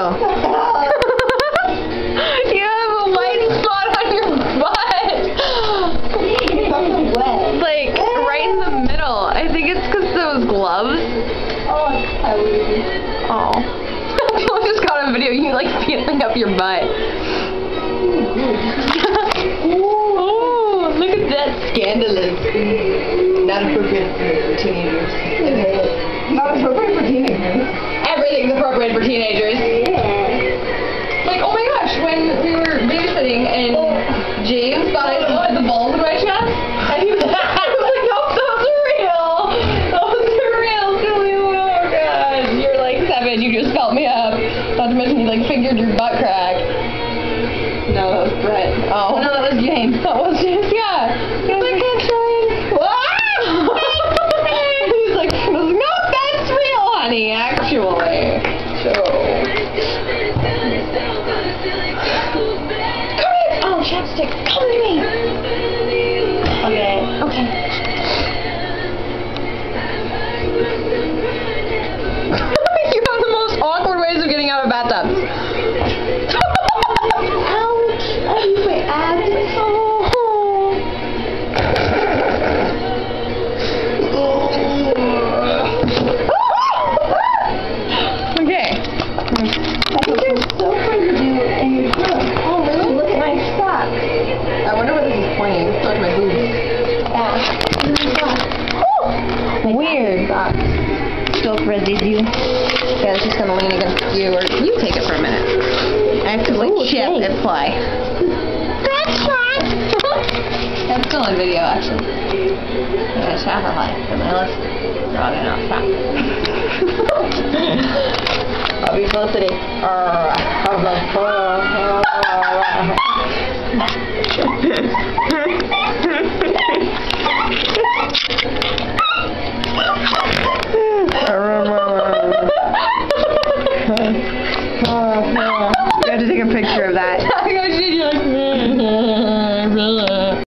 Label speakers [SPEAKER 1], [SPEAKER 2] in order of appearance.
[SPEAKER 1] video. You have a white spot on your butt.
[SPEAKER 2] It's fucking wet.
[SPEAKER 1] Like, right in the middle. I think it's because those gloves.
[SPEAKER 2] Oh, it's so weird.
[SPEAKER 1] Oh. I just got a video you like feeling up your butt. Oh, look at that. Scandalous. Not appropriate for teenagers.
[SPEAKER 2] Not appropriate for teenagers.
[SPEAKER 1] Everything's appropriate for teenagers.
[SPEAKER 2] Yeah.
[SPEAKER 1] Like, oh my gosh, when we were babysitting and James thought I still had the balls in my chest, and he was like, nope, those are real. Those are real, silly. Oh god. You're like 7, you just felt me up. Not to mention you like fingered your butt crack. No, that was Brett. Oh. No, that was James. That was James, yeah. He was like, he's like, no, that's real, honey, actually. So. Oh, chapstick, come to me. Okay. Okay. You have the most awkward ways of getting out of bathtubs.
[SPEAKER 2] Ouch. I use my abs.
[SPEAKER 1] Okay.
[SPEAKER 2] I think there's so fun to do in your room. Oh, really? Look at my socks.
[SPEAKER 1] I wonder where this is pointing. It's not my boobs.
[SPEAKER 2] Yeah.
[SPEAKER 1] Weird.
[SPEAKER 2] Still frizzies you.
[SPEAKER 1] Yeah, it's just gonna lean against you, or you take it for a minute. Actively chip
[SPEAKER 2] thanks.
[SPEAKER 1] and play. That's still on video, actually. Yeah, chat her life. My lips wrong enough. I'll be publicity. You have to take a picture of that.